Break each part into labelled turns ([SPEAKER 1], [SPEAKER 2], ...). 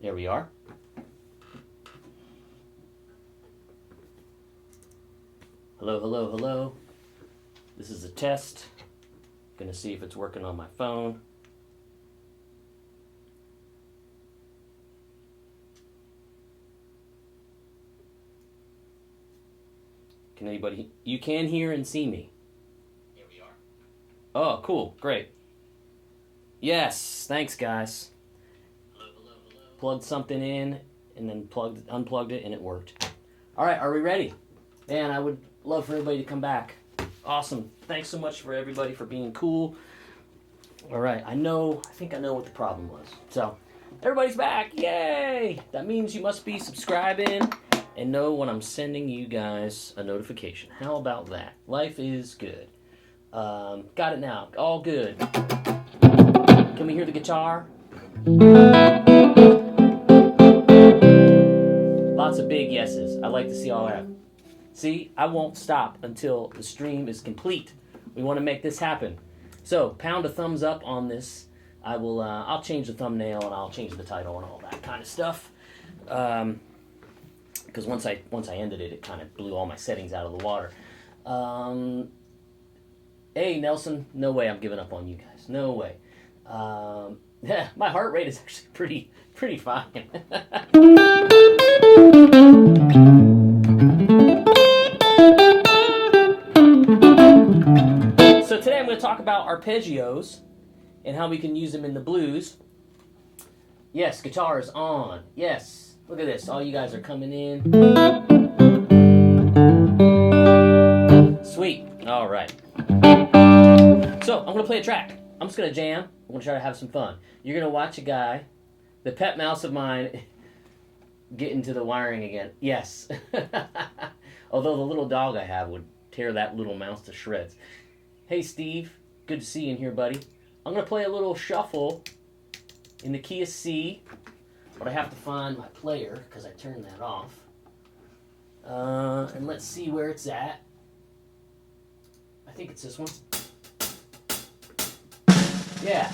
[SPEAKER 1] There we are. Hello, hello, hello. This is a test. Gonna see if it's working on my phone. Can anybody, you can hear and see me?
[SPEAKER 2] Here we are.
[SPEAKER 1] Oh, cool, great. Yes, thanks guys.
[SPEAKER 2] Hello, hello, hello.
[SPEAKER 1] Plugged something in and then unplugged it and it worked. All right, are we ready? Man, I would love for everybody to come back. Awesome. Thanks so much for everybody for being cool. All right, I think I know what the problem was. So, everybody's back. Yay! That means you must be subscribing and know when I'm sending you guys a notification. How about that? Life is good. Got it now. All good. Can we hear the guitar? Lots of big yeses. I like to see all that. See, I won't stop until the stream is complete. We want to make this happen. So, pound a thumbs up on this. I'll change the thumbnail and I'll change the title and all that kind of stuff. Because once I ended it, it kind of blew all my settings out of the water. Hey, Nelson, no way I'm giving up on you guys. No way. Yeah, my heart rate is actually pretty fine. So today I'm going to talk about arpeggios and how we can use them in the blues. Yes, guitar is on. Yes. Look at this. All you guys are coming in. Sweet. All right. So I'm going to play a track. I'm just going to jam. I'm going to try to have some fun. You're going to watch a guy, the pet mouse of mine, get into the wiring again. Yes. Although the little dog I have would tear that little mouse to shreds. Hey, Steve. Good to see you in here, buddy. I'm going to play a little shuffle in the key of C. But I have to find my player because I turned that off. And let's see where it's at. I think it's this one. Yeah.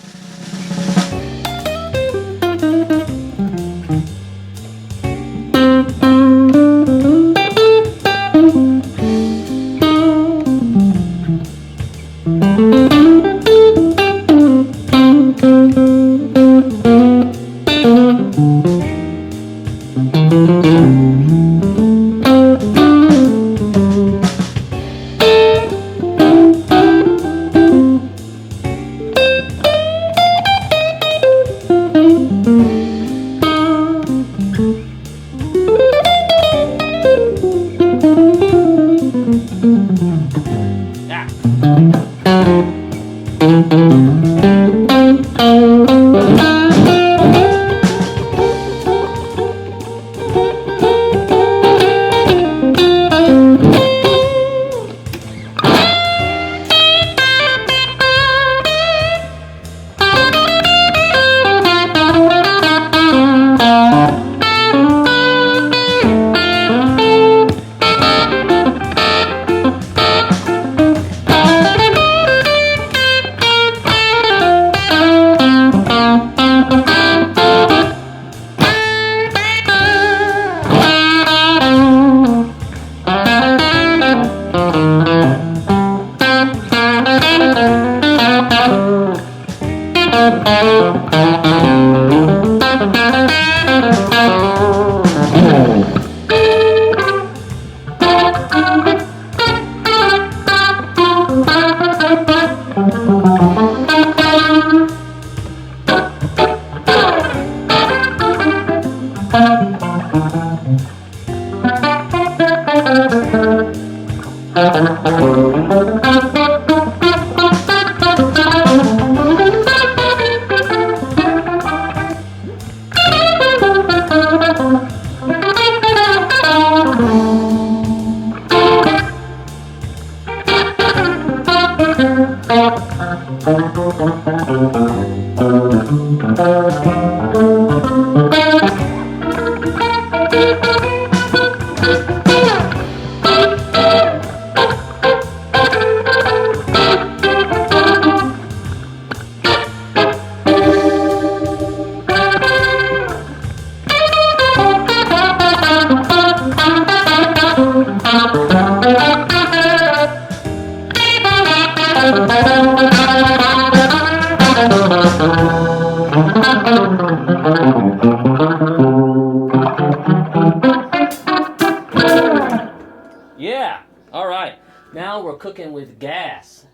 [SPEAKER 1] Yeah, all right. Now we're cooking with gas.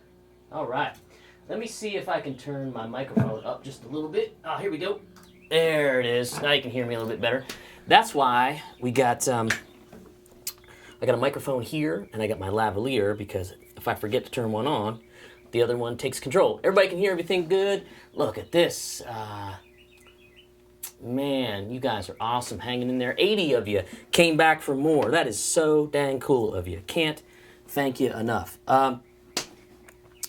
[SPEAKER 1] All right. Let me see if I can turn my microphone up just a little bit. Oh, here we go. There it is. Now you can hear me a little bit better. That's why we got, I got a microphone here and I got my lavalier, because if I forget to turn one on, the other one takes control. Everybody can hear everything good. Look at this. Man, you guys are awesome hanging in there. 80 of you came back for more. That is so dang cool of you. Can't thank you enough.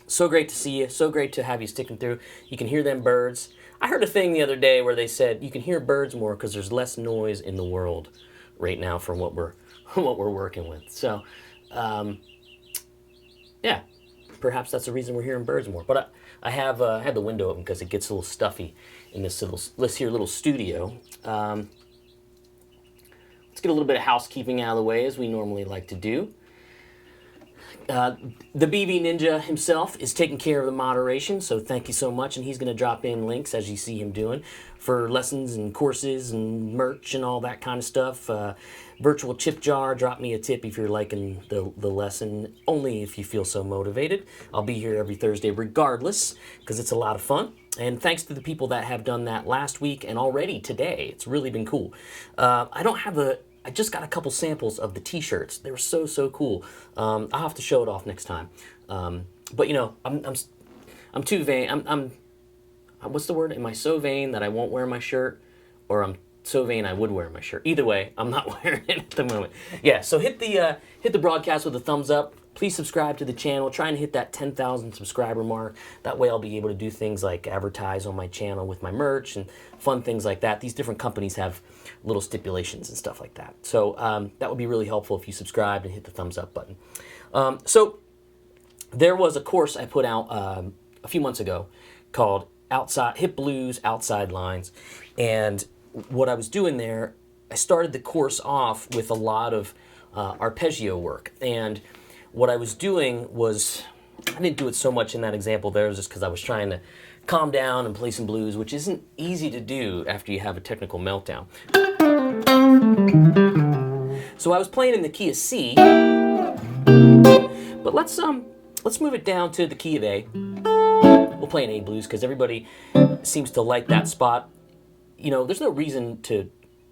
[SPEAKER 1] So great to see you. So great to have you sticking through. You can hear them birds. I heard a thing the other day where they said you can hear birds more because there's less noise in the world right now from what we're working with. So, yeah, perhaps that's the reason we're hearing birds more. But I have had the window open because it gets a little stuffy in this little studio. Let's get a little bit of housekeeping out of the way, as we normally like to do. The BB Ninja himself is taking care of the moderation, so thank you so much, and he's going to drop in links, as you see him doing, for lessons and courses and merch and all that kind of stuff. Virtual Chip Jar, drop me a tip if you're liking the lesson, only if you feel so motivated. I'll be here every Thursday regardless, because it's a lot of fun. And thanks to the people that have done that last week and already today. It's really been cool. I just got a couple samples of the t-shirts. They were so cool. I'll have to show it off next time. But you know, I'm too vain. What's the word? Am I so vain that I won't wear my shirt, or I'm so vain I would wear my shirt? Either way, I'm not wearing it at the moment. Yeah. So hit the broadcast with a thumbs up. Please subscribe to the channel. Trying to hit that 10,000 subscriber mark. That way I'll be able to do things like advertise on my channel with my merch and fun things like that. These different companies have little stipulations and stuff like that. So that would be really helpful if you subscribed and hit the thumbs up button. So there was a course I put out a few months ago called Hip Blues Outside Lines. And what I was doing there, I started the course off with a lot of arpeggio work. And what I was doing was, I didn't do it so much in that example there, just because I was trying to calm down and play some blues, which isn't easy to do after you have a technical meltdown. So I was playing in the key of C, but let's move it down to the key of A. We'll play an A blues because everybody seems to like that spot. You know, there's no reason to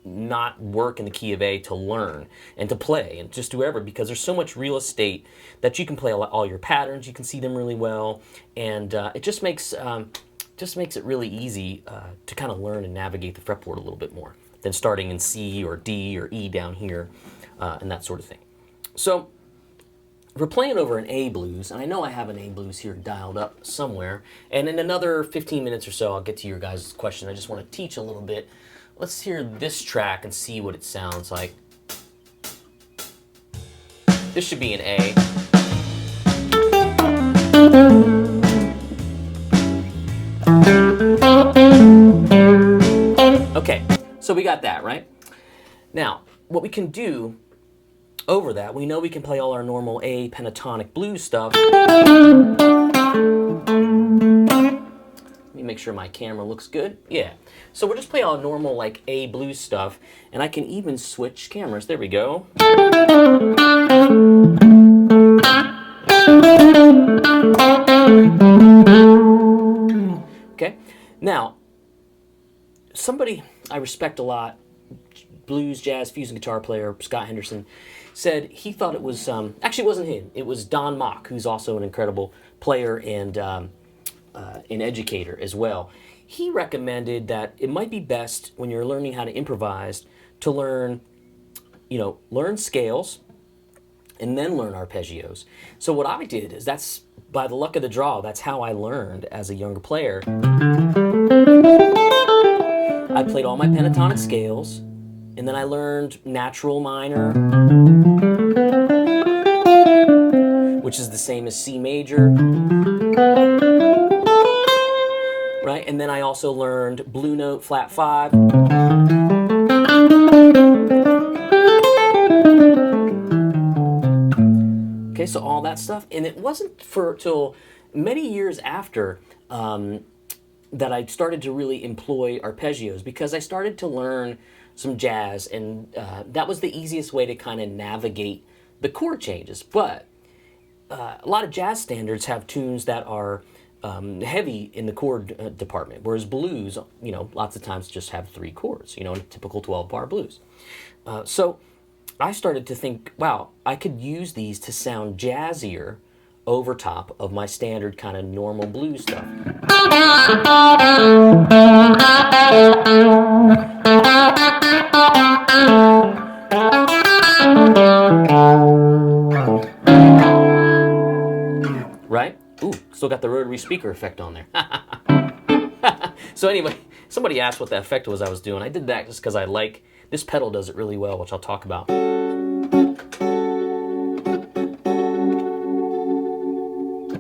[SPEAKER 1] not work in the key of A to learn and to play and just do whatever, because there's so much real estate that you can play all your patterns. You can see them really well, and it just makes it really easy to kind of learn and navigate the fretboard a little bit more than starting in C or D or E down here and that sort of thing. So if we're playing over an A blues, and I know I have an A blues here dialed up somewhere, and in another 15 minutes or so I'll get to your guys' question. I just want to teach a little bit. Let's hear this track and see what it sounds like. This should be an A. Okay, so we got that, right? Now, what we can do over that, we know we can play all our normal A pentatonic blues stuff. Let me make sure my camera looks good. Yeah. So we'll just play all normal like A blues stuff, and I can even switch cameras. There we go. Okay. Now, somebody I respect a lot, blues, jazz, fusion guitar player, Scott Henderson, said he thought it was, actually it wasn't him, it was Don Mock, who's also an incredible player and an educator as well. He recommended that it might be best when you're learning how to improvise to learn, learn scales and then learn arpeggios. So what I did is, that's by the luck of the draw, that's how I learned as a younger player. I played all my pentatonic scales, and then I learned natural minor, which is the same as C major. Right? And then I also learned blue note flat 5. Okay, so all that stuff. And it wasn't till many years after that I started to really employ arpeggios, because I started to learn some jazz, and that was the easiest way to kind of navigate the chord changes. But a lot of jazz standards have tunes that are heavy in the chord department, whereas blues, you know, lots of times just have 3 chords, you know, in a typical 12-bar blues. So I started to think, wow, I could use these to sound jazzier over top of my standard kind of normal blues stuff. Right? Ooh, still got the rotary speaker effect on there. So anyway, somebody asked what the effect was I was doing. I did that just because I like, this pedal does it really well, which I'll talk about.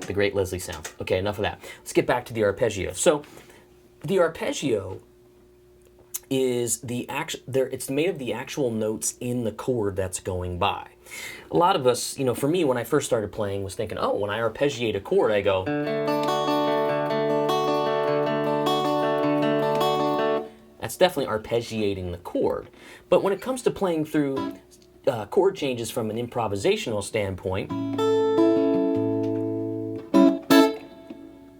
[SPEAKER 1] The great Leslie sound. Okay, enough of that. Let's get back to the arpeggio. So the arpeggio is it's made of the actual notes in the chord that's going by. A lot of us, you know, for me, when I first started playing, was thinking, oh, when I arpeggiate a chord, I go. That's definitely arpeggiating the chord. But when it comes to playing through chord changes from an improvisational standpoint,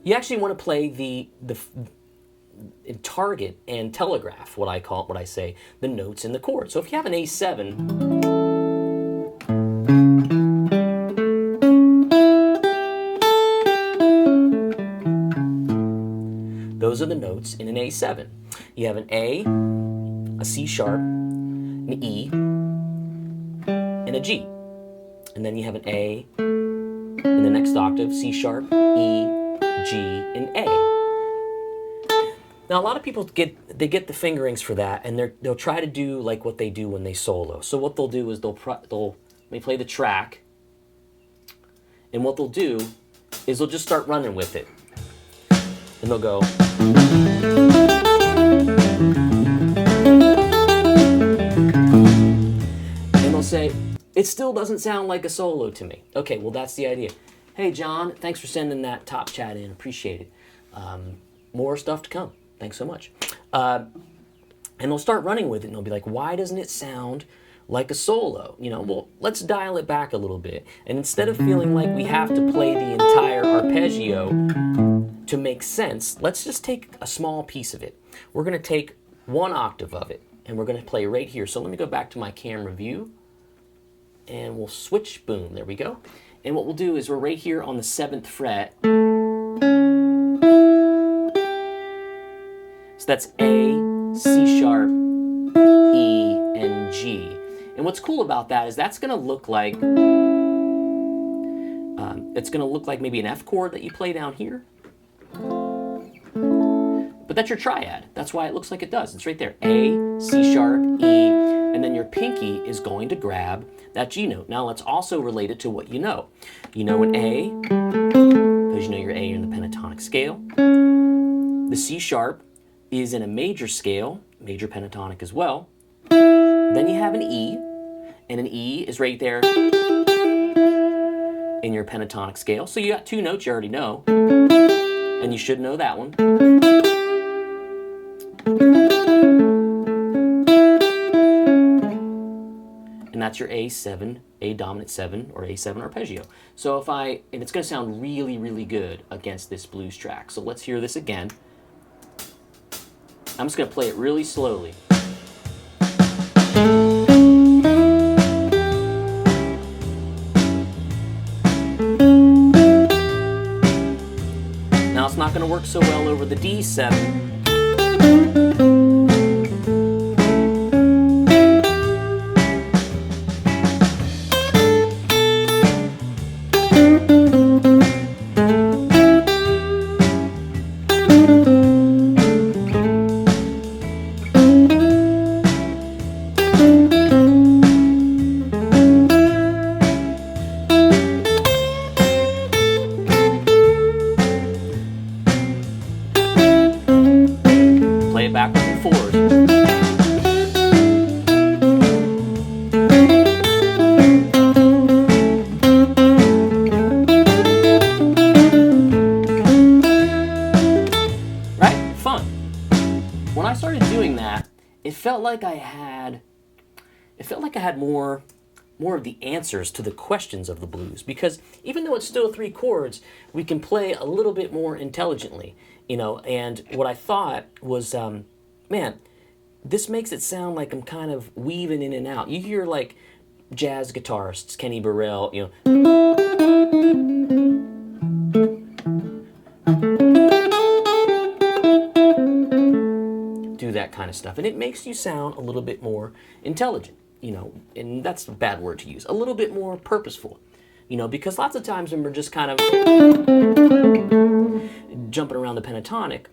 [SPEAKER 1] you actually want to play the target and telegraph, what I say, the notes in the chord. So if you have an A7, those are the notes in an A7. You have an A, a C sharp, an E, and a G. And then you have an A in the next octave, C sharp, E, G, and A. Now a lot of people get the fingerings for that, and they'll try to do like what they do when they solo. So what they'll do is let me play the track, and what they'll do is they'll just start running with it, and they'll go. And they'll say, it still doesn't sound like a solo to me. Okay, well that's the idea. Hey John, thanks for sending that top chat in, appreciate it. More stuff to come, thanks so much. And they'll start running with it, and they'll be like, why doesn't it sound like a solo? You know, well, let's dial it back a little bit. And instead of feeling like we have to play the entire arpeggio to make sense, let's just take a small piece of it. We're gonna take 1 octave of it, and we're gonna play right here. So let me go back to my camera view, and we'll switch, boom, there we go. And what we'll do is we're right here on the 7th fret. So that's A, C sharp, E, and G. And what's cool about that is that's gonna look like, it's gonna look like maybe an F chord that you play down here. But that's your triad. That's why it looks like it does. It's right there. A, C sharp, E, and then your pinky is going to grab that G note. Now let's also relate it to what you know. You know an A, because you know your A in the pentatonic scale. The C sharp is in a major scale, major pentatonic as well. Then you have an E, and an E is right there in your pentatonic scale. So you got 2 notes you already know, and you should know that one. And that's your A7, A dominant 7, or A7 arpeggio. So and it's gonna sound really, really good against this blues track. So let's hear this again. I'm just gonna play it really slowly. Now it's not gonna work so well over the D7. it felt like I had more of the answers to the questions of the blues, because even though it's still 3 chords, we can play a little bit more intelligently, you know. And what I thought was, man, this makes it sound like I'm kind of weaving in and out. You hear like jazz guitarists, Kenny Burrell, you know, do that kind of stuff, and it makes you sound a little bit more intelligent, you know, and that's a bad word to use, a little bit more purposeful, you know, because lots of times when we're just kind of jumping around the pentatonic,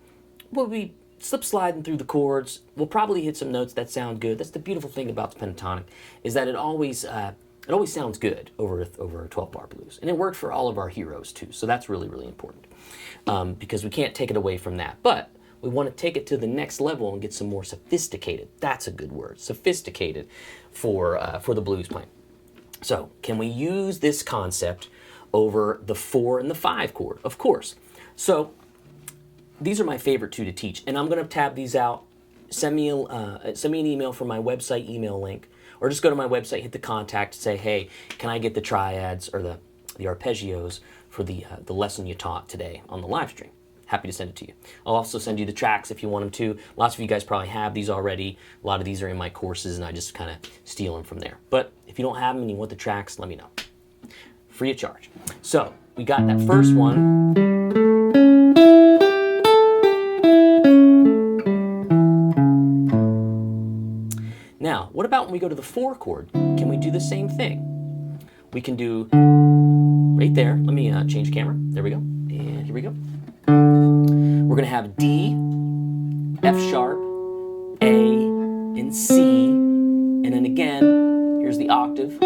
[SPEAKER 1] we'll be slip sliding through the chords, we'll probably hit some notes that sound good. That's the beautiful thing about the pentatonic, is that it always sounds good over a 12-bar blues, and it worked for all of our heroes too, so that's really, really important, because we can't take it away from that, but we want to take it to the next level and get some more sophisticated. That's a good word, sophisticated, for the blues playing. So, can we use this concept over the 4 and the 5 chord? Of course. So, these are my favorite 2 to teach, and I'm going to tab these out. Send me an email from my website email link, or just go to my website, hit the contact, say, hey, can I get the triads or the arpeggios for the lesson you taught today on the live stream? Happy to send it to you. I'll also send you the tracks if you want them to. Lots of you guys probably have these already. A lot of these are in my courses, and I just kind of steal them from there. But if you don't have them and you want the tracks, let me know. Free of charge. So we got that first one. Now, what about when we go to the 4 chord? Can we do the same thing? We can do right there. Let me change camera. There we go. And here we go. We're going to have D, F sharp, A, and C, and then again, here's the octave.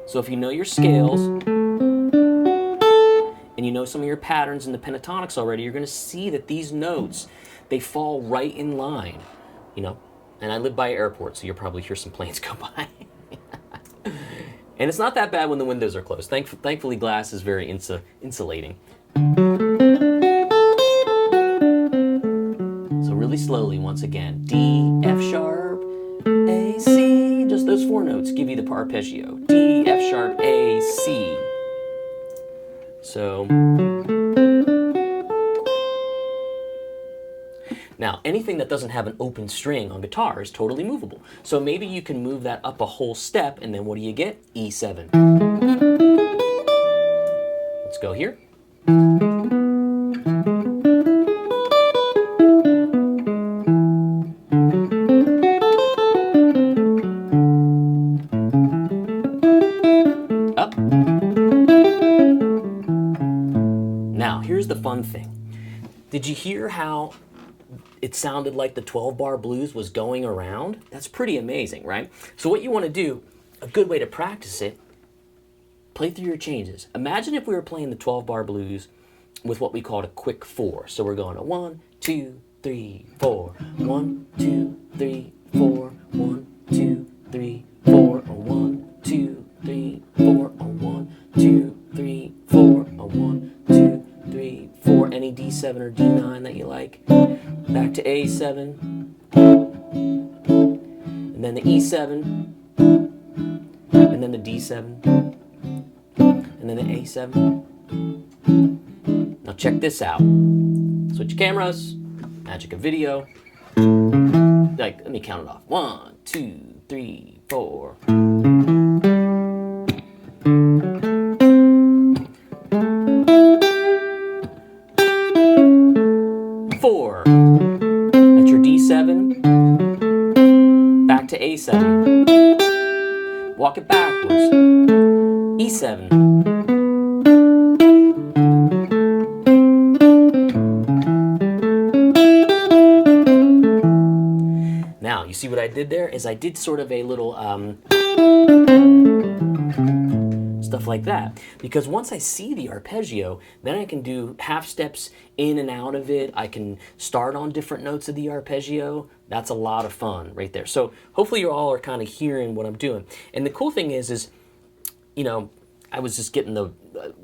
[SPEAKER 1] So if you know your scales, and you know some of your patterns in the pentatonics already, you're going to see that these notes, they fall right in line, you know. And I live by an airport, so you'll probably hear some planes go by. And it's not that bad when the windows are closed. Thankfully, glass is very insulating. So really slowly, once again. D, F sharp, A, C. Just those 4 notes give you the arpeggio. D, F sharp, A, C. So now, anything that doesn't have an open string on guitar is totally movable. So maybe you can move that up a whole step, and then what do you get? E7. Let's go here. Up. Now, here's the fun thing. Did you hear how it sounded like the 12-bar blues was going around? That's pretty amazing, right? So what you want to do, a good way to practice it, play through your changes. Imagine if we were playing the 12-bar blues with what we called a quick 4. So we're going to 1, 2, 3, 4. 1, 2, 3, 4. 1, 2, 3, 4. 1, 2, 3, 4. 1, 2, 3, 4. 1, 2, 3, 4. Any D7 or D9 that you like. Back to A7, and then the E7, and then the D7, and then the A7. Now check this out. Switch cameras, magic of video. Like, let me count it off. 1, 2, 3, 4. 4. That's your D7. Back to A7. Walk it backwards. E7. Now, you see what I did there? Is I did sort of a little stuff like that. Because once I see the arpeggio, then I can do half steps in and out of it. I can start on different notes of the arpeggio. That's a lot of fun right there. So hopefully you all are kind of hearing what I'm doing. And the cool thing is, you know, I was just getting the,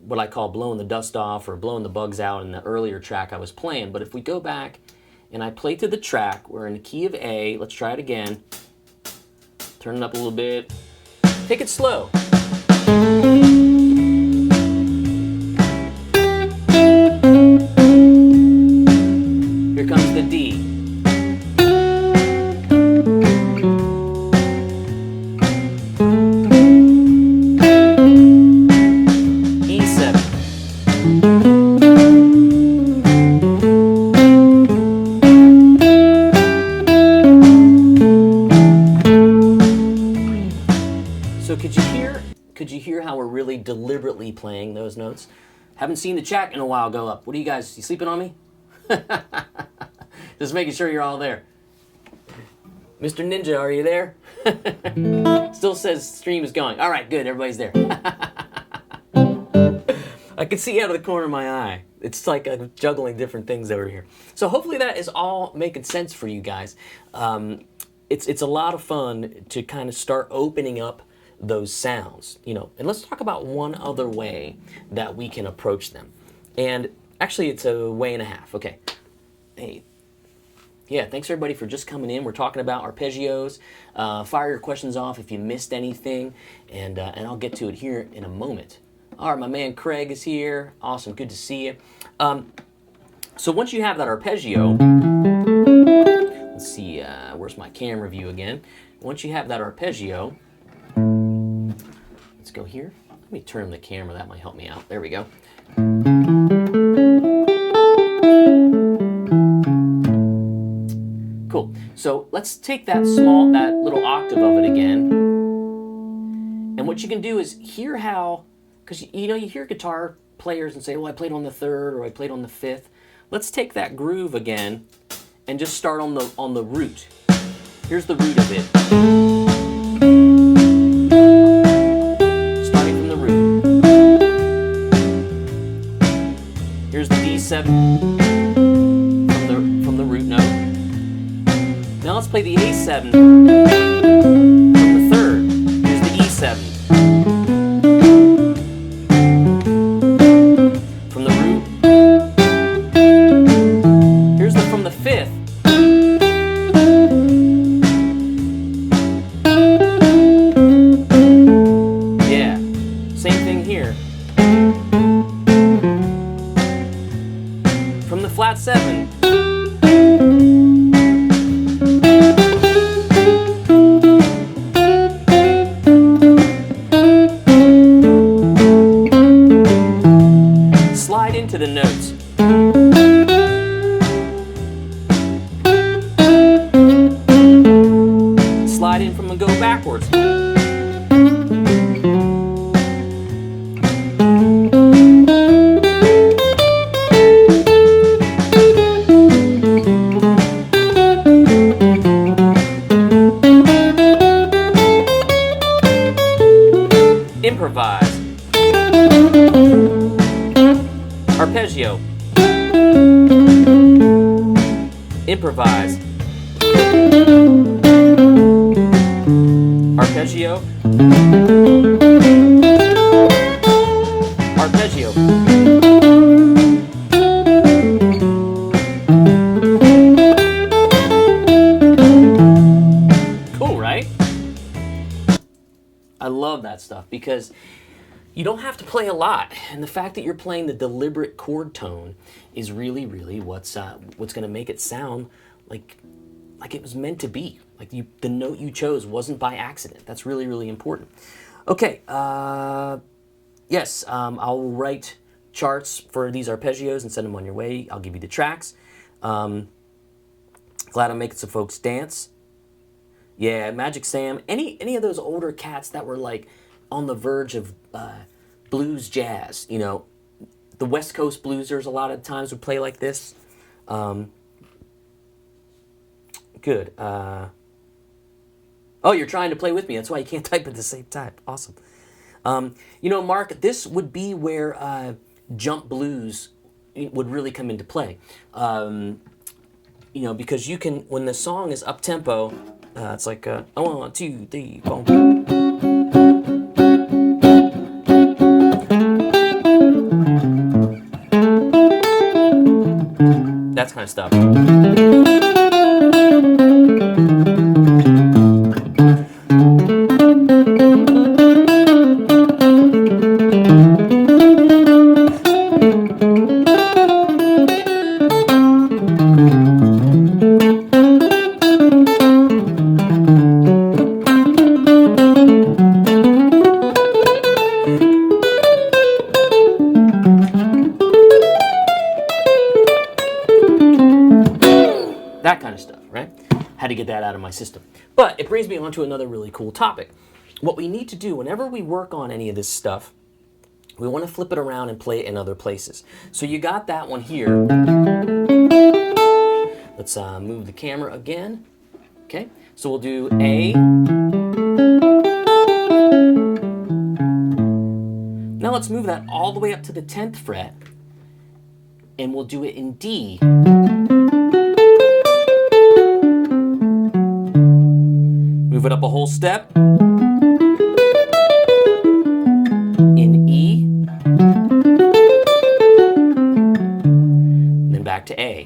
[SPEAKER 1] what I call blowing the dust off or blowing the bugs out in the earlier track I was playing. But if we go back and I play to the track. We're in the key of A. Let's try it again. Turn it up a little bit. Take it slow. Here comes the D. Deliberately playing those notes. Haven't seen the chat in a while go up. What are you guys, you sleeping on me? Just making sure you're all there. Mr. Ninja, are you there? Still says stream is going. All right, good, everybody's there. I can see out of the corner of my eye. It's like I'm juggling different things over here. So hopefully that is all making sense for you guys. It's a lot of fun to kind of start opening up those sounds, you know, and let's talk about one other way that we can approach them. And actually it's a way and a half. Okay. Hey, yeah, thanks everybody for just coming in. We're talking about arpeggios. Fire your questions off if you missed anything, and I'll get to it here in a moment. All right, my man Craig is here. Awesome, good to see you. So once you have that arpeggio, let's see, where's my camera view again? Once you have that arpeggio, let's go here. Let me turn the camera, that might help me out. There we go. Cool. So let's take that little octave of it again. And what you can do is hear how, because you know, you hear guitar players and say, well, I played on the 3rd or I played on the 5th. Let's take that groove again and just start on the root. Here's the root of it. Here's the D7 from the root note. Now let's play the A7 from the 3rd. Here's the E7 from the root. Here's from the 5th. Yeah, same thing here. From the flat 7. Slide into the notes. Slide in from and go backwards. Improvise. Arpeggio. Improvise. Arpeggio. Arpeggio. Cool, right? I love that stuff because you don't have to play a lot, and the fact that you're playing the deliberate chord tone is really, really what's going to make it sound like it was meant to be. Like the note you chose wasn't by accident. That's really, really important. Okay, yes, I'll write charts for these arpeggios and send them on your way. I'll give you the tracks. Glad I'm making some folks dance. Yeah, Magic Sam. Any of those older cats that were like on the verge of blues jazz, you know, the West Coast bluesers a lot of times would play like this. Good. Oh, you're trying to play with me. That's why you can't type at the same time. Awesome. You know, Mark, this would be where jump blues would really come into play. You know, because you can, when the song is up tempo, it's like 1, 2, 3, 4. That's kind kind of stuff. That kind of stuff, right? Had to get that out of my system. But it brings me on to another really cool topic. What we need to do whenever we work on any of this stuff, we want to flip it around and play it in other places. So you got that one here. Let's move the camera again. Okay, so we'll do A. Now let's move that all the way up to the 10th fret, and we'll do it in D. Move it up a whole step. In E. Then back to A.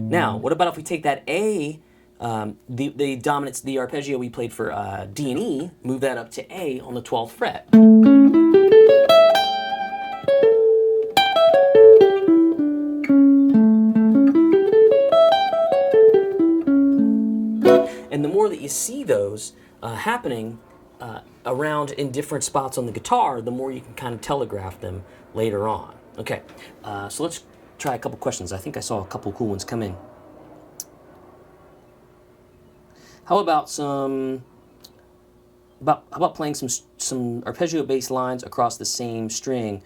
[SPEAKER 1] Now, what about if we take that A, the dominance, the arpeggio we played for D and E, move that up to A on the 12th fret. And the more that you see those happening around in different spots on the guitar, the more you can kind of telegraph them later on. Okay, so let's try a couple questions. I think I saw a couple cool ones come in. How about how about playing some arpeggio-based lines across the same string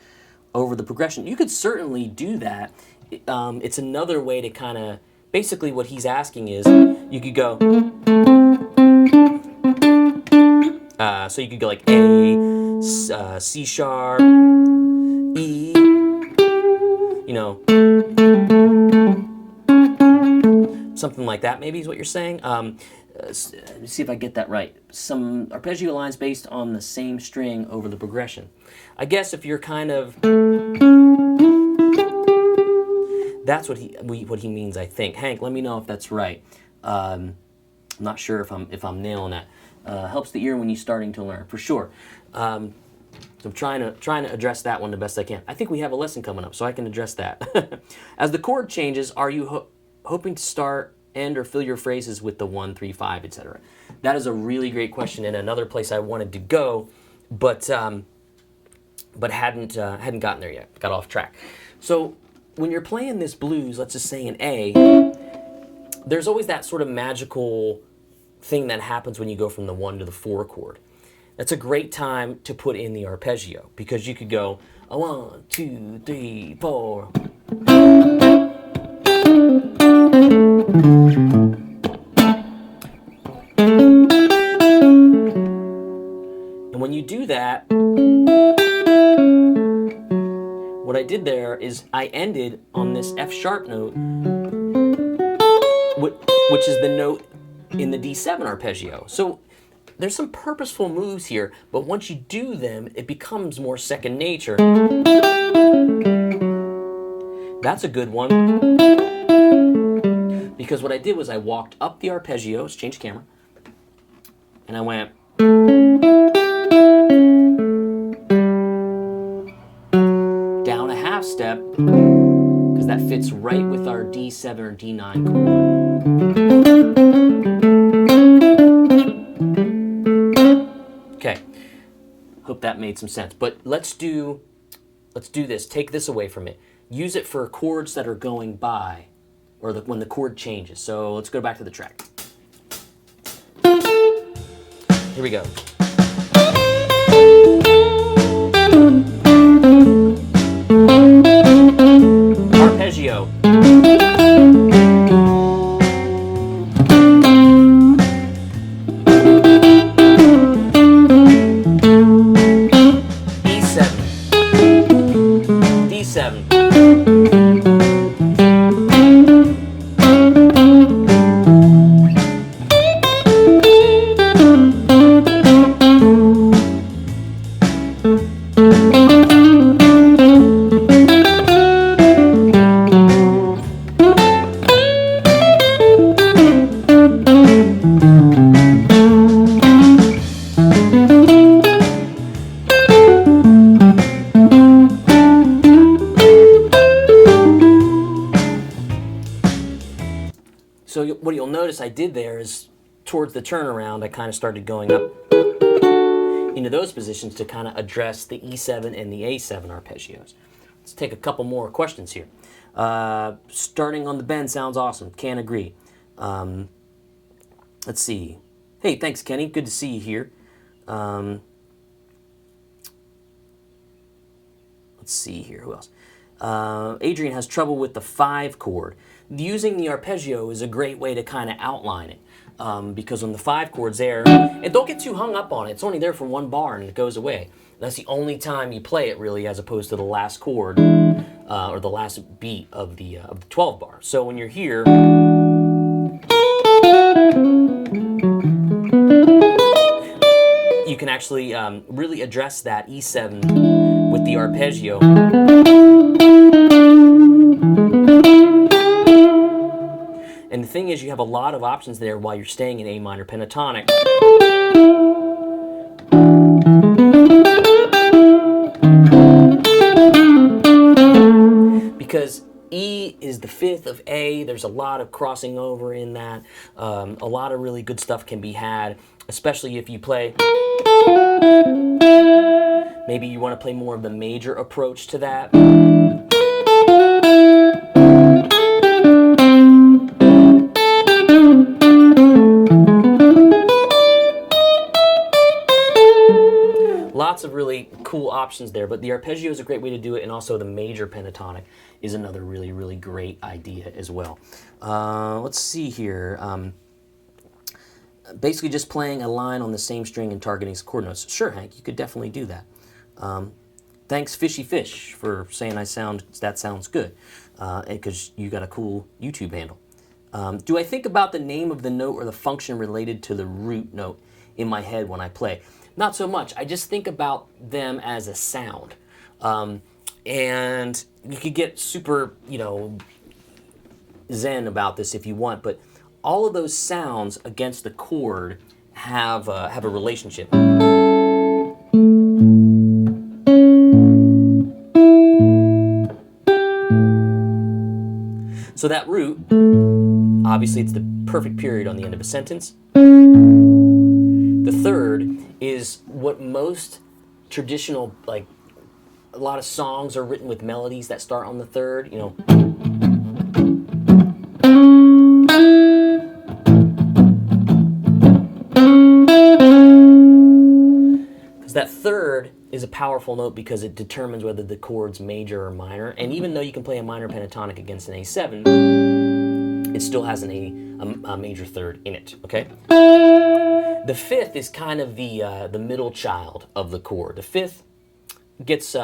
[SPEAKER 1] over the progression? You could certainly do that. It's another way to kind of, basically what he's asking is, you could go, so you could go like A, C sharp, E, you know, something like that maybe is what you're saying. Let me see if I get that right. Some arpeggio lines based on the same string over the progression. I guess if you're kind of, that's what he means, I think. Hank, let me know if that's right. I'm not sure if I'm nailing that. Helps the ear when you're starting to learn, for sure. So I'm trying to address that one the best I can. I think we have a lesson coming up, so I can address that. As the chord changes, are you hoping to start, end, or fill your phrases with the 1, 3, 5, etc.? That is a really great question, and another place I wanted to go, but hadn't gotten there yet. Got off track. So when you're playing this blues, let's just say in A, there's always that sort of magical thing that happens when you go from the 1 to the 4 chord. That's a great time to put in the arpeggio, because you could go a 1, 2, 3, 4. And when you do that, what I did there is I ended on this F sharp note, which is the note in the D7 arpeggio. So there's some purposeful moves here, but once you do them, it becomes more second nature. That's a good one. Because what I did was I walked up the arpeggios, changed camera, and I went down a half step, because that fits right with our D7 or D9 chord. Okay, hope that made some sense. But let's do this. Take this away from it. Use it for chords that are going by, or when the chord changes. So let's go back to the track. Here we go. Arpeggio. D7. So what you'll notice I did there is towards the turnaround, I kind of started going up into those positions to kind of address the E7 and the A7 arpeggios. Let's take a couple more questions here. Starting on the bend sounds awesome. Can't agree. Let's see. Hey, thanks, Kenny. Good to see you here. Let's see here. Who else? Adrian has trouble with the 5 chord. Using the arpeggio is a great way to kind of outline it. Because when the 5 chord's there, and don't get too hung up on it. It's only there for 1 bar and it goes away. That's the only time you play it, really, as opposed to the last chord or the last beat of the 12 bar. So when you're here, you can actually really address that E7 with the arpeggio. And the thing is, you have a lot of options there while you're staying in A minor pentatonic. Because E is the 5th of A, there's a lot of crossing over in that. A lot of really good stuff can be had, especially if you play. Maybe you want to play more of the major approach to that. Lots of really cool options there, but the arpeggio is a great way to do it, and also the major pentatonic is another really, really great idea as well. Let's see here. Basically just playing a line on the same string and targeting chord notes. Sure, Hank, you could definitely do that. Thanks, Fishy Fish, for saying that sounds good, because you got a cool YouTube handle. Do I think about the name of the note or the function related to the root note in my head when I play? Not so much. I just think about them as a sound. And you could get super, zen about this if you want, but all of those sounds against the chord have a relationship. So that root, obviously it's the perfect period on the end of a sentence. The third is what most traditional, like a lot of songs are written with melodies that start on the third, Because that third is a powerful note because it determines whether the chord's major or minor. And even though you can play a minor pentatonic against an A7, it still has a major third in it, okay? The 5th is kind of the middle child of the chord. The 5th gets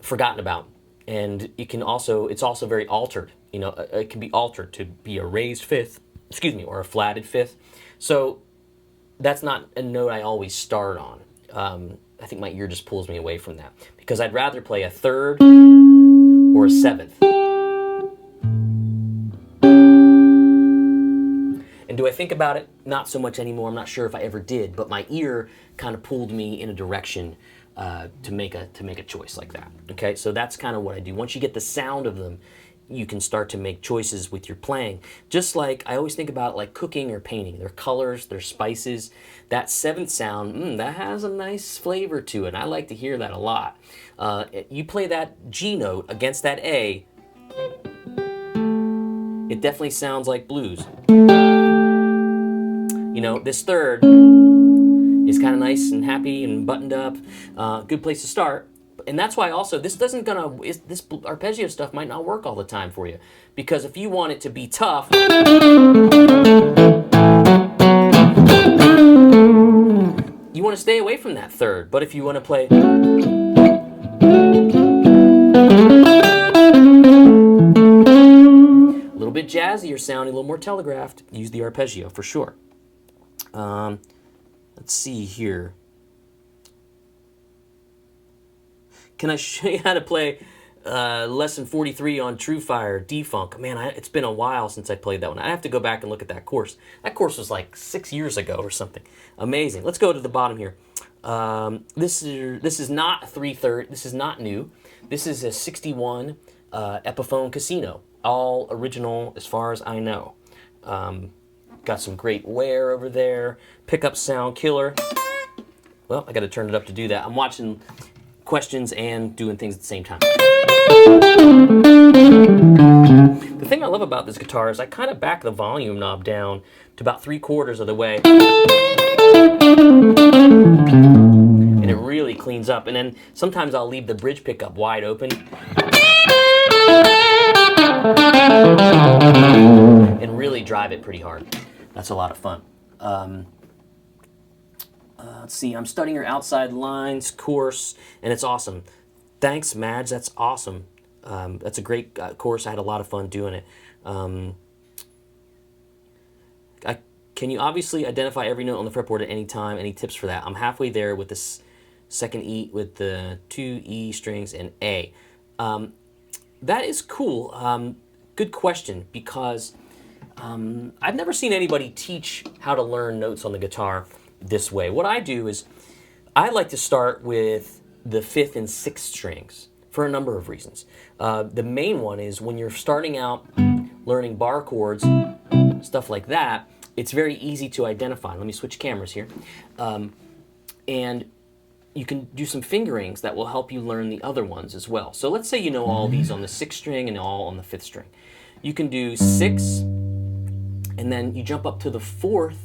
[SPEAKER 1] forgotten about, and it's also very altered. It can be altered to be a raised 5th, or a flatted 5th. So that's not a note I always start on. I think my ear just pulls me away from that because I'd rather play a 3rd or a 7th. And do I think about it? Not so much anymore. I'm not sure if I ever did, but my ear kind of pulled me in a direction to make a choice like that. Okay, so that's kind of what I do. Once you get the sound of them, you can start to make choices with your playing. Just like I always think about like cooking or painting. Their colors, their spices. That 7th sound, that has a nice flavor to it. I like to hear that a lot. You play that G note against that A, it definitely sounds like blues. This third is kind of nice and happy and buttoned up. Good place to start. And that's why also this arpeggio stuff might not work all the time for you. Because if you want it to be tough, you want to stay away from that third. But if you want to play a little bit jazzier sounding, a little more telegraphed, use the arpeggio for sure. Let's see here. Can I show you how to play lesson 43 on TrueFire Defunk? Man, it's been a while since I played that one. I have to go back and look at that course. That course was like 6 years ago or something. Amazing. Let's go to the bottom here. This is not a 3/3. This is not new. This is a 61 Epiphone Casino. All original as far as I know. Got some great wear over there. Pickup sound killer. Well, I got to turn it up to do that. I'm watching questions and doing things at the same time. The thing I love about this guitar is I kind of back the volume knob down to about 3/4 of the way. And it really cleans up. And then sometimes I'll leave the bridge pickup wide open. And really drive it pretty hard. That's a lot of fun. Let's see, I'm studying your outside lines course, and it's awesome. Thanks, Madge, that's awesome. That's a great course. I had a lot of fun doing it. Can you obviously identify every note on the fretboard at any time? Any tips for that? I'm halfway there with this second E, with the 2 E strings and A. That is cool. Good question, because I've never seen anybody teach how to learn notes on the guitar this way. What I do is I like to start with the 5th and 6th strings for a number of reasons. The main one is when you're starting out learning bar chords, stuff like that, it's very easy to identify. Let me switch cameras here. And you can do some fingerings that will help you learn the other ones as well. So let's say you know all these on the 6th string and all on the 5th string. You can do 6, and then you jump up to the 4th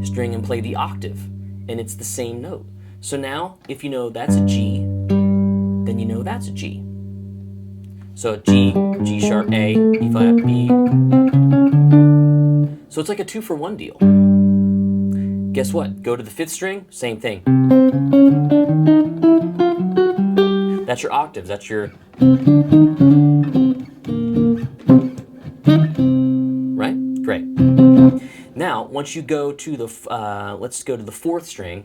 [SPEAKER 1] string and play the octave, and it's the same note. So now, if you know that's a G, then you know that's a G. So G, G sharp, A, E flat, B. So it's like a 2-for-1 deal. Guess what? Go to the 5th string, same thing. That's your octaves, that's your... Right? Great. Now, once you go to the, let's go to the 4th string.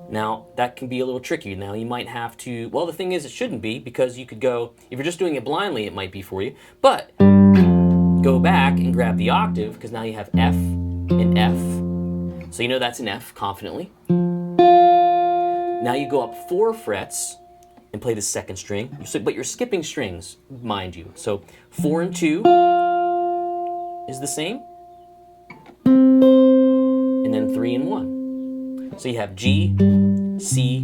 [SPEAKER 1] Now, that can be a little tricky. Now, you might have to, well, the thing is, it shouldn't be, because you could go, if you're just doing it blindly, it might be for you. But, go back and grab the octave, because now you have F and F. So you know that's an F, confidently. Now you go up 4 frets and play the 2nd string. But you're skipping strings, mind you. So 4 and 2 is the same. And then 3 and 1. So you have G, C,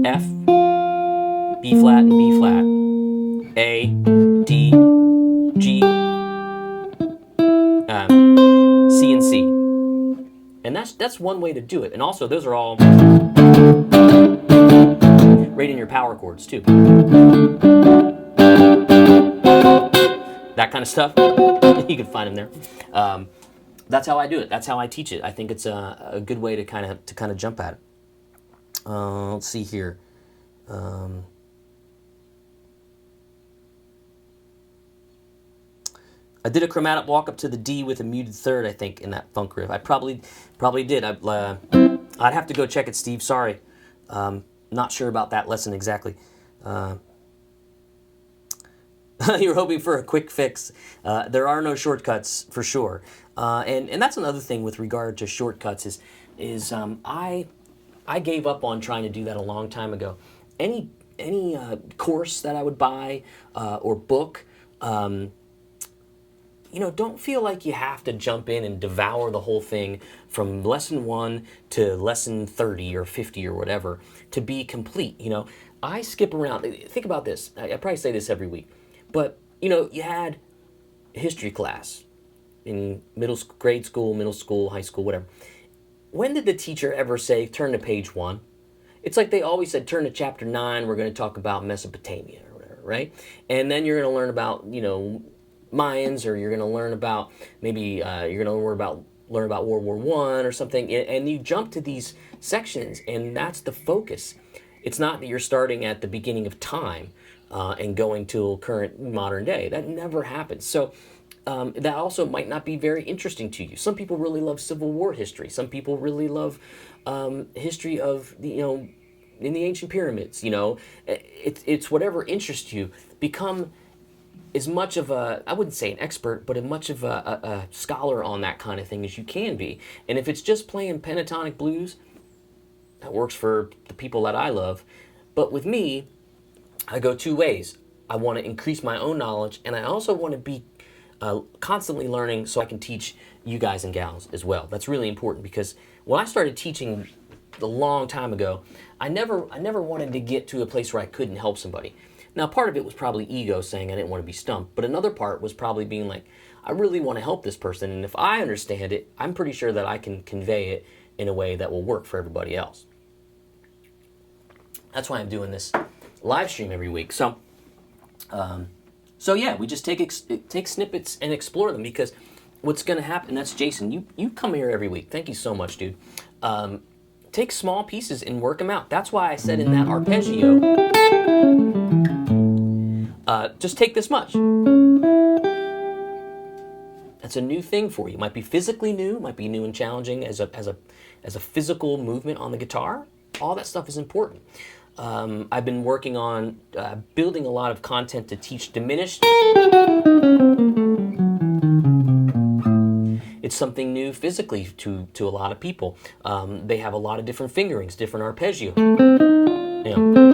[SPEAKER 1] F, B flat and B flat, A, D, G, C and C. And that's one way to do it. And also, those are all right in your power chords too. That kind of stuff, you can find them there. That's how I do it. That's how I teach it. I think it's a good way to kind of jump at it. Let's see here. I did a chromatic walk up to the D with a muted 3rd, I think, in that funk riff. I probably did. I'd have to go check it, Steve. Sorry. Not sure about that lesson exactly. You're hoping for a quick fix. There are no shortcuts for sure. And that's another thing with regard to shortcuts is I gave up on trying to do that a long time ago. Any course that I would buy or book, don't feel like you have to jump in and devour the whole thing from lesson 1 to lesson 30 or 50 or whatever to be complete. I skip around. Think about this. I probably say this every week. But, you had history class in grade school, middle school, high school, whatever. When did the teacher ever say, turn to page 1? It's like they always said, turn to chapter 9, we're going to talk about Mesopotamia or whatever, right? And then you're going to learn about, Mayans, or you're going to learn about, maybe you're going to learn about World War I or something. And you jump to these sections, and that's the focus. It's not that you're starting at the beginning of time and going to current modern day. That never happens. So that also might not be very interesting to you. Some people really love Civil War history. Some people really love history of in the ancient pyramids. It's whatever interests you. Become as much of a, I wouldn't say an expert, but as much of a scholar on that kind of thing as you can be. And if it's just playing pentatonic blues, that works for the people that I love. But with me, I go 2 ways. I want to increase my own knowledge, and I also want to be constantly learning so I can teach you guys and gals as well. That's really important because when I started teaching a long time ago, I never wanted to get to a place where I couldn't help somebody. Now, part of it was probably ego saying I didn't want to be stumped, but another part was probably being like, I really want to help this person, and if I understand it, I'm pretty sure that I can convey it in a way that will work for everybody else. That's why I'm doing this live stream every week. So yeah, we just take snippets and explore them, because what's going to happen, that's Jason, you come here every week. Thank you so much, dude. Take small pieces and work them out. That's why I said in that arpeggio, just take this much. That's a new thing for you. Might be physically new, might be new and challenging as a physical movement on the guitar. All that stuff is important. I've been working on building a lot of content to teach diminished. It's something new physically to a lot of people. They have a lot of different fingerings, different arpeggio. You know,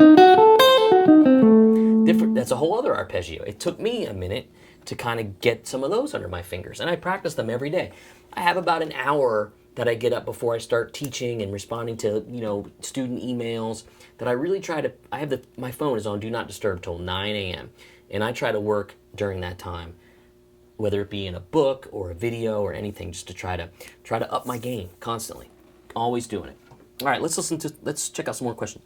[SPEAKER 1] that's a whole other arpeggio. It took me a minute to kind of get some of those under my fingers, and I practice them every day. I have about an hour that I get up before I start teaching and responding to, you know, student emails, that I really try to, my phone is on Do Not Disturb till 9 a.m. and I try to work during that time, whether it be in a book or a video or anything, just to try to up my game constantly. Always doing it. All right, let's check out some more questions.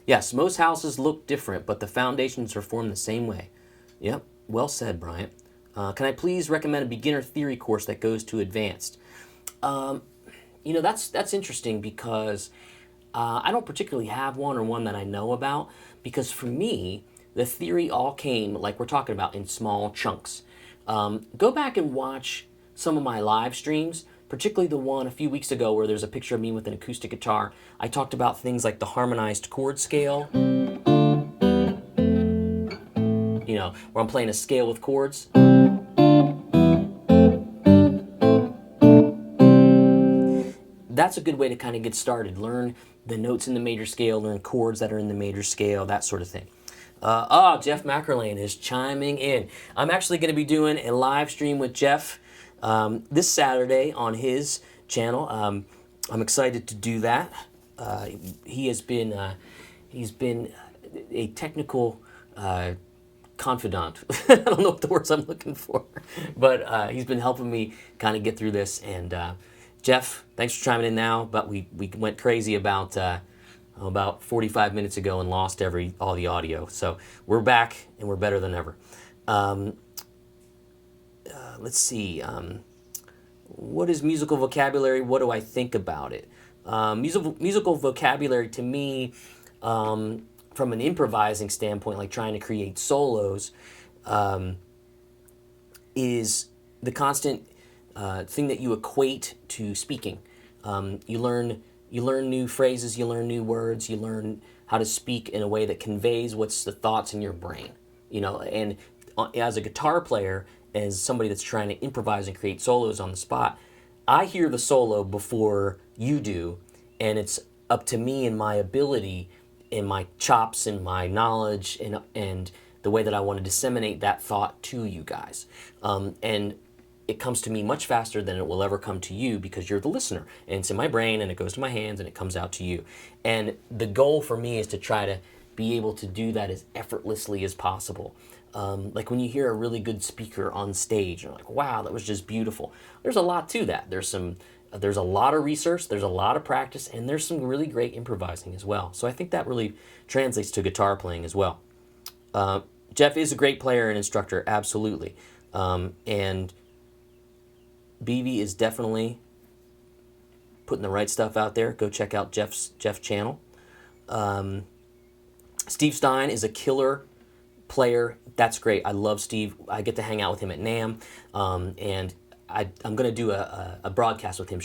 [SPEAKER 1] Yes, most houses look different, but the foundations are formed the same way. Yep, well said, Bryant. Can I please recommend a beginner theory course that goes to advanced? You know, that's interesting, because I don't particularly have one, or one that I know about, because for me, the theory all came, like we're talking about, in small chunks. Go back and watch some of my live streams, particularly the one a few weeks ago where there's a picture of me with an acoustic guitar. I talked about things like the harmonized chord scale, you know, where I'm playing a scale with chords. That's a good way to kind of get started. Learn the notes in the major scale, learn chords that are in the major scale, that sort of thing. Jeff Mackerlane is chiming in. I'm actually going to be doing a live stream with Jeff this Saturday on his channel. I'm excited to do that. He's been a technical confidant. I don't know what the words I'm looking for, but he's been helping me kind of get through this. And Jeff, thanks for chiming in now. But we went crazy about 45 minutes ago and lost all the audio. So we're back and we're better than ever. Let's see. What is musical vocabulary? What do I think about it? Musical vocabulary to me, from an improvising standpoint, like trying to create solos, is the constant thing that you equate to speaking. You learn new phrases, you learn new words, you learn how to speak in a way that conveys what's the thoughts in your brain. You know, and as a guitar player, as somebody that's trying to improvise and create solos on the spot, I hear the solo before you do, and it's up to me and my ability and my chops and my knowledge and the way that I want to disseminate that thought to you guys. And it comes to me much faster than it will ever come to you, because you're the listener, and it's in my brain and it goes to my hands and it comes out to you. And the goal for me is to try to be able to do that as effortlessly as possible. Like when you hear a really good speaker on stage, you're like, wow, that was just beautiful. There's a lot to that. There's a lot of research, there's a lot of practice, and there's some really great improvising as well. So I think that really translates to guitar playing as well. Jeff is a great player and instructor, absolutely. And BB is definitely putting the right stuff out there. Go check out Jeff's channel. Steve Stein is a killer player. That's great. I love Steve. I get to hang out with him at NAMM, and I'm going to do a broadcast with him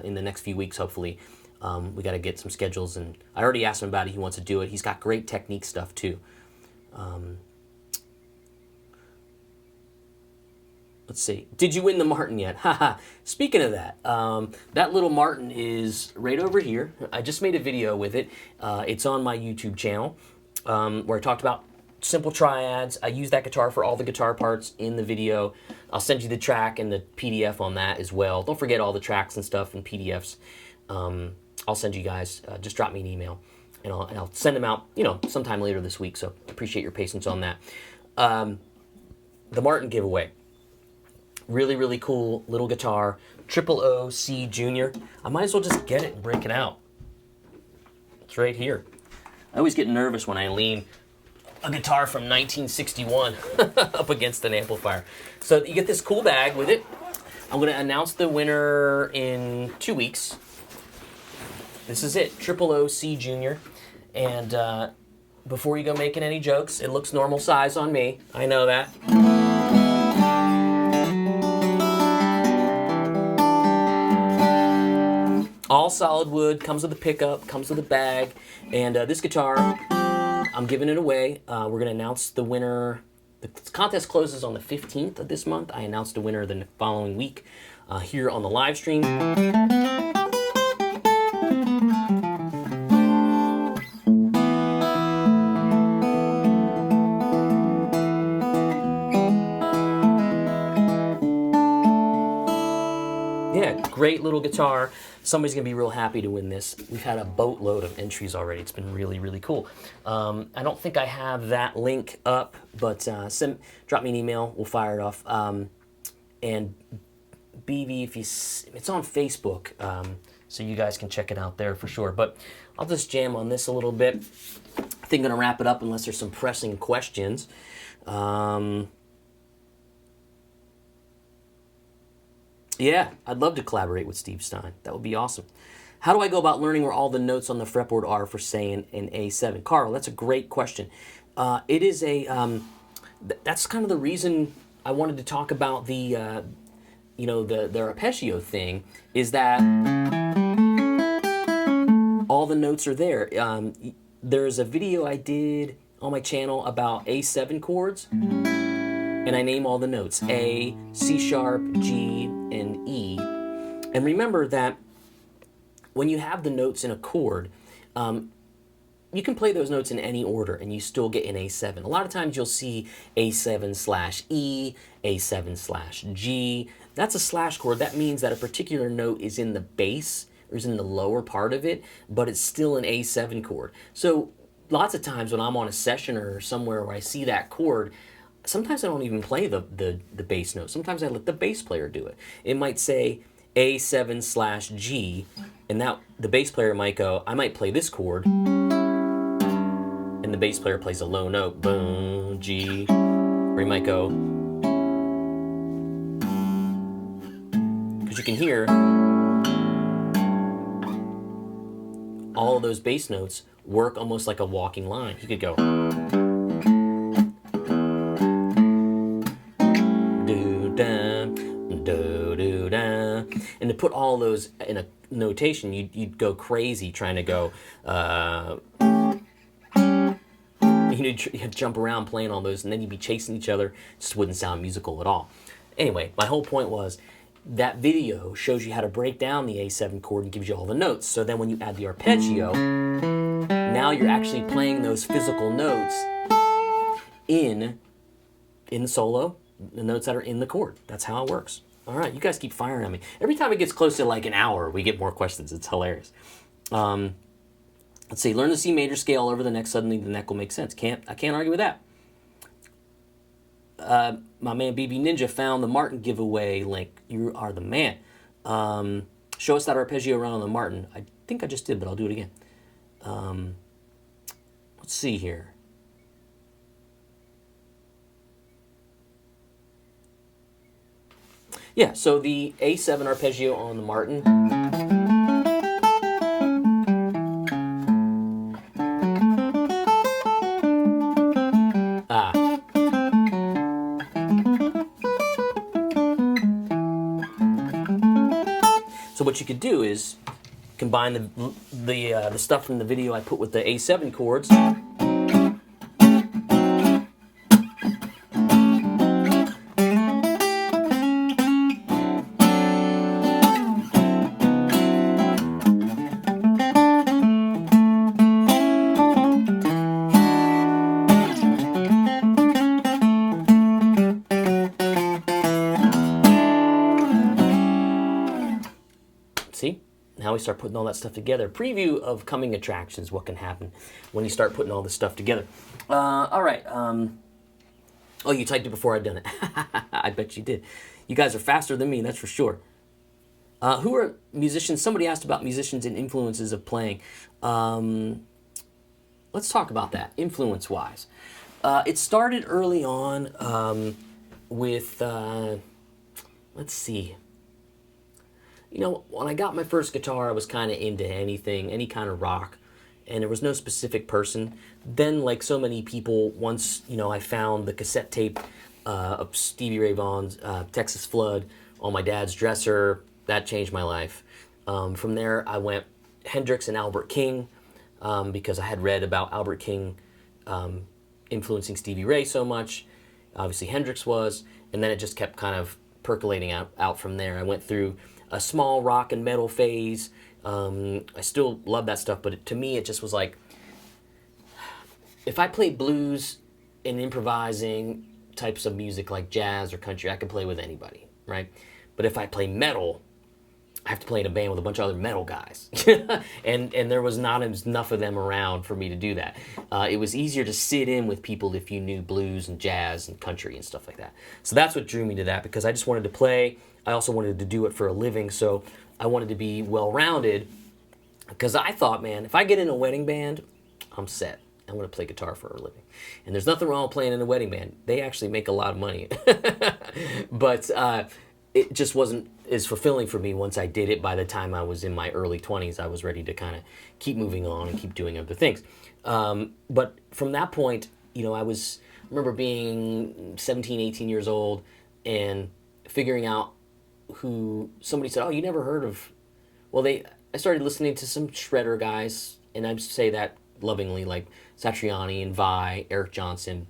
[SPEAKER 1] in the next few weeks, hopefully. We got to get some schedules, and I already asked him about it. He wants to do it. He's got great technique stuff too. Let's see. Did you win the Martin yet? Haha. Speaking of that, that little Martin is right over here. I just made a video with it. It's on my YouTube channel, where I talked about simple triads. I use that guitar for all the guitar parts in the video. I'll send you the track and the PDF on that as well. Don't forget all the tracks and stuff and PDFs. I'll send you guys. Just drop me an email, and I'll send them out, you know, sometime later this week. So appreciate your patience on that. The Martin giveaway. Really, really cool little guitar. C Junior. I might as well just get it and break it out. It's right here. I always get nervous when I lean a guitar from 1961 up against an amplifier. So you get this cool bag with it. I'm going to announce the winner in 2 weeks. This is it, C Junior. And before you go making any jokes, it looks normal size on me. I know that. All solid wood, comes with a pickup, comes with a bag, and this guitar, I'm giving it away. We're going to announce the winner. The contest closes on the 15th of this month. I announced the winner the following week here on the live stream. Yeah, great little guitar. Somebody's going to be real happy to win this. We've had a boatload of entries already. It's been really, really cool. I don't think I have that link up, but drop me an email. We'll fire it off. And BV, it's on Facebook, so you guys can check it out there for sure. But I'll just jam on this a little bit. I think I'm going to wrap it up unless there's some pressing questions. Yeah, I'd love to collaborate with Steve Stein. That would be awesome. How do I go about learning where all the notes on the fretboard are for, say, an A7? Carl, that's a great question. It is a, that's kind of the reason I wanted to talk about the, you know, the arpeggio thing, is that all the notes are there. There's a video I did on my channel about A7 chords, and I name all the notes, A, C sharp, G, and E. And remember that when you have the notes in a chord, you can play those notes in any order and you still get an A7. A lot of times you'll see A7/E, A7/G. That's a slash chord. That means that a particular note is in the bass or is in the lower part of it, but it's still an A7 chord. So lots of times when I'm on a session or somewhere where I see that chord, sometimes I don't even play the bass note. Sometimes I let the bass player do it. It might say A7/G, and that the bass player might go, I might play this chord, and the bass player plays a low note, boom, G, or he might go, because you can hear all of those bass notes work almost like a walking line. You could go, and to put all those in a notation, you'd go crazy trying to go, you'd jump around playing all those, and then you'd be chasing each other. It just wouldn't sound musical at all. Anyway, my whole point was that video shows you how to break down the A7 chord and gives you all the notes. So then when you add the arpeggio, now you're actually playing those physical notes in the solo, the notes that are in the chord. That's how it works. All right, you guys keep firing at me. Every time it gets close to like an hour, we get more questions. It's hilarious. Let's see. Learn the C major scale over the neck. Suddenly the neck will make sense. I can't argue with that. My man BB Ninja found the Martin giveaway link. You are the man. Show us that arpeggio run on the Martin. I think I just did, but I'll do it again. Let's see here. Yeah, so the A7 arpeggio on the Martin. So what you could do is combine the stuff from the video I put with the A7 chords. how we start putting all that stuff together. Preview of coming attractions, what can happen when you start putting all this stuff together. All right. Oh, you typed it before I'd done it. I bet you did. You guys are faster than me, that's for sure. Who are musicians? Somebody asked about musicians and influences of playing. Let's talk about that, influence-wise. It started early on with, let's see. You know, when I got my first guitar, I was kind of into anything, any kind of rock, and there was no specific person. Then, like so many people, once, you know, I found the cassette tape of Stevie Ray Vaughan's Texas Flood on my dad's dresser. That changed my life. From there, I went Hendrix and Albert King because I had read about Albert King influencing Stevie Ray so much. Obviously, Hendrix was, and then it just kept kind of percolating out from there. I went through a small rock and metal phase. I still love that stuff, but to me, it just was like, if I play blues and improvising types of music like jazz or country, I can play with anybody, right? But if I play metal, I have to play in a band with a bunch of other metal guys. and there was not enough of them around for me to do that. It was easier to sit in with people if you knew blues and jazz and country and stuff like that. So that's what drew me to that, because I just wanted to play. I also wanted to do it for a living, so I wanted to be well-rounded, because I thought, man, if I get in a wedding band, I'm set. I'm going to play guitar for a living. And there's nothing wrong with playing in a wedding band. They actually make a lot of money. But it just wasn't as fulfilling for me once I did it. By the time I was in my early 20s, I was ready to kind of keep moving on and keep doing other things. But from that point, you know, I remember being 17, 18 years old and figuring out who somebody said, oh, you never heard of, well, I started listening to some shredder guys, and I say that lovingly, like Satriani and Vi, Eric Johnson.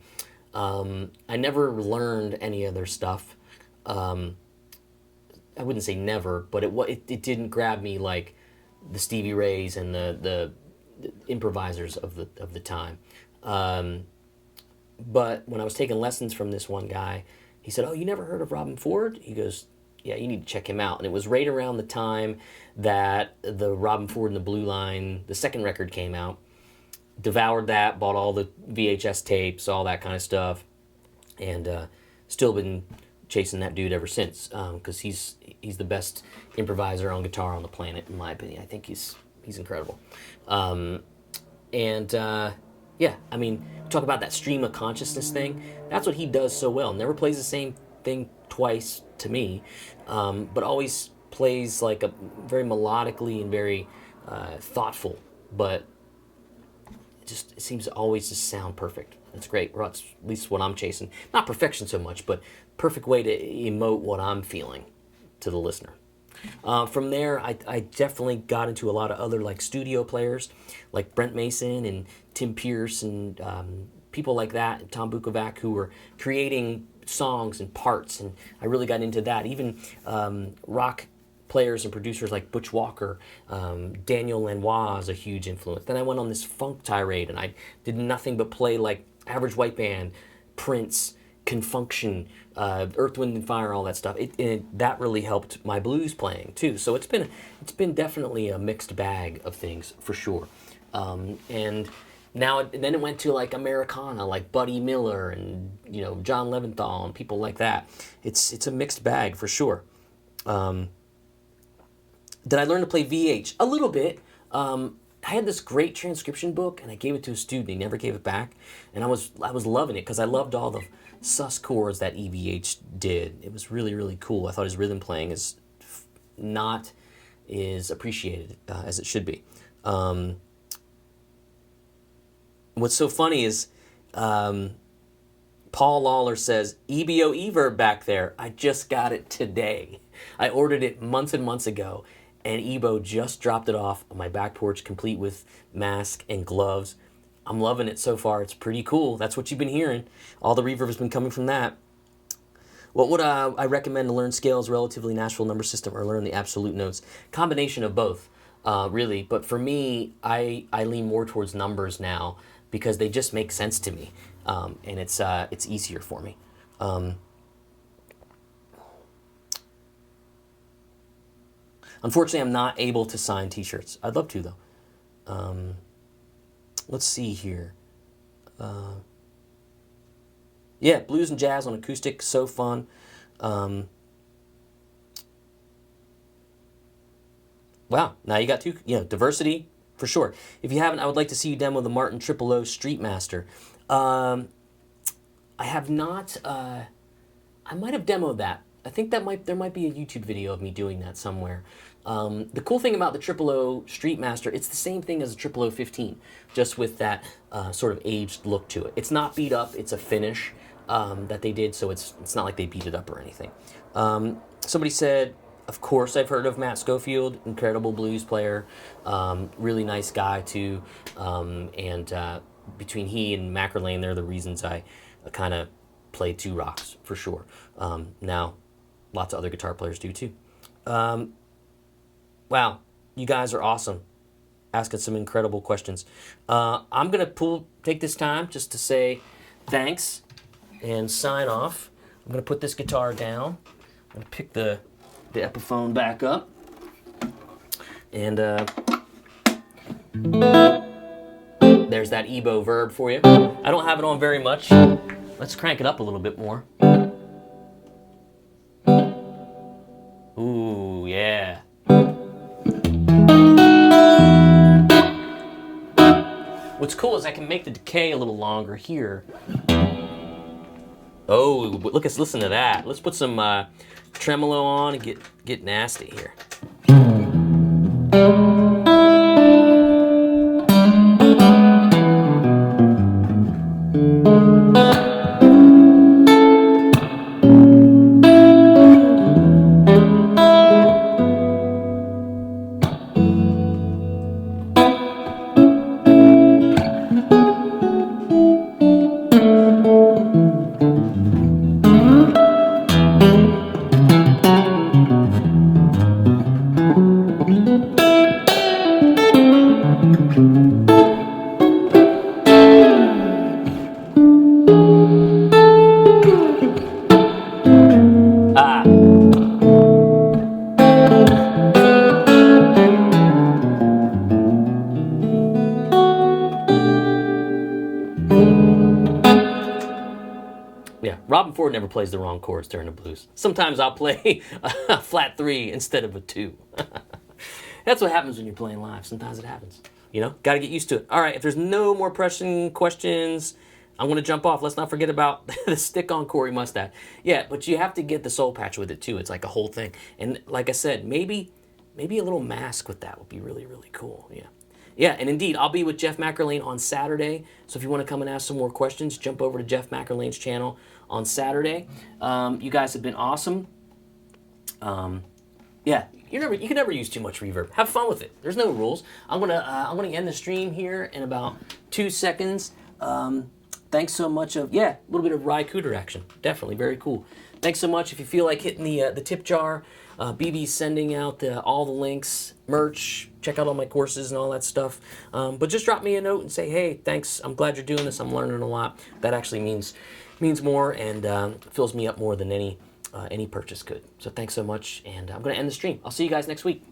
[SPEAKER 1] I never learned any of their stuff. I wouldn't say never, but it didn't grab me like the Stevie Rays and the improvisers of the time. But when I was taking lessons from this one guy, he said, oh, you never heard of Robben Ford? He goes, yeah, you need to check him out. And it was right around the time that the Robben Ford and the Blue Line, the second record, came out. Devoured that, bought all the VHS tapes, all that kind of stuff, and still been chasing that dude ever since, because he's the best improviser on guitar on the planet, in my opinion. I think he's incredible. Yeah, I mean, talk about that stream of consciousness thing. That's what he does so well. Never plays the same thing twice to me, but always plays like a very melodically and very thoughtful, but it seems to always just sound perfect. That's great. Or that's at least what I'm chasing. Not perfection so much, but perfect way to emote what I'm feeling to the listener. From there, I definitely got into a lot of other like studio players, like Brent Mason and Tim Pierce and people like that, Tom Bukovac, who were creating songs and parts, and I really got into that. Even rock players and producers like Butch Walker, Daniel Lanois is a huge influence. Then I went on this funk tirade, and I did nothing but play like Average White Band, Prince, Confunction, Earth, Wind and Fire, all that stuff. That really helped my blues playing too. So it's been definitely a mixed bag of things for sure. And then it went to like Americana, like Buddy Miller and John Leventhal and people like that. It's a mixed bag for sure. Did I learn to play VH? A little bit. I had this great transcription book, and I gave it to a student. He never gave it back, and I was loving it because I loved all the sus chords that EVH did. It was really, really cool. I thought his rhythm playing is not as appreciated as it should be. What's so funny is Paul Lawler says, EBO Everb back there. I just got it today. I ordered it months and months ago, and Ebo just dropped it off on my back porch, complete with mask and gloves. I'm loving it so far. It's pretty cool. That's what you've been hearing. All the reverb has been coming from that. What would I recommend to learn scales, relatively Nashville number system, or learn the absolute notes? Combination of both, really. But for me, I lean more towards numbers now because they just make sense to me, and it's easier for me. Unfortunately, I'm not able to sign t-shirts. I'd love to, though. Let's see here. Yeah, blues and jazz on acoustic, so fun. Wow, now you got two, diversity for sure. If you haven't, I would like to see you demo the Martin 000 Streetmaster. I have not. I might have demoed that. I think there might be a YouTube video of me doing that somewhere. The cool thing about the 000 Streetmaster, it's the same thing as the 00015, just with that sort of aged look to it. It's not beat up. It's a finish that they did, so it's not like they beat it up or anything. Somebody said, of course, I've heard of Matt Schofield, incredible blues player, really nice guy too, and between he and Mackerlane, they're the reasons I kind of play two rocks for sure. Now, lots of other guitar players do too. Wow, you guys are awesome, asking some incredible questions. I'm gonna take this time just to say thanks and sign off. I'm gonna put this guitar down. I'm gonna pick the Epiphone back up, and there's that EBO Verb for you. I don't have it on very much. Let's crank it up a little bit more. Ooh, yeah. What's cool is I can make the decay a little longer here. Oh, listen to that. Let's put some tremolo on and get nasty here. Robin Ford never plays the wrong chords during the blues. Sometimes I'll play a flat 3 instead of a 2. That's what happens when you're playing live. Sometimes it happens. Got to get used to it. All right, if there's no more pressing questions, I'm going to jump off. Let's not forget about the stick-on Corey Mustad. Yeah, but you have to get the soul patch with it too. It's like a whole thing. And like I said, maybe a little mask with that would be really, really cool. Yeah. Yeah, and indeed, I'll be with Jeff Mackerlane on Saturday. So if you want to come and ask some more questions, jump over to Jeff Mackerlane's channel on Saturday. You guys have been awesome. Yeah, you can never use too much reverb. Have fun with it. There's no rules. I'm gonna end the stream here in about 2 seconds. Thanks so much a little bit of Ry Cooter action. Definitely very cool. Thanks so much. If you feel like hitting the tip jar, BB's sending out all the links, merch, check out all my courses and all that stuff. But just drop me a note and say, hey, thanks. I'm glad you're doing this. I'm learning a lot. That actually means more and fills me up more than any purchase could. So thanks so much, and I'm going to end the stream. I'll see you guys next week.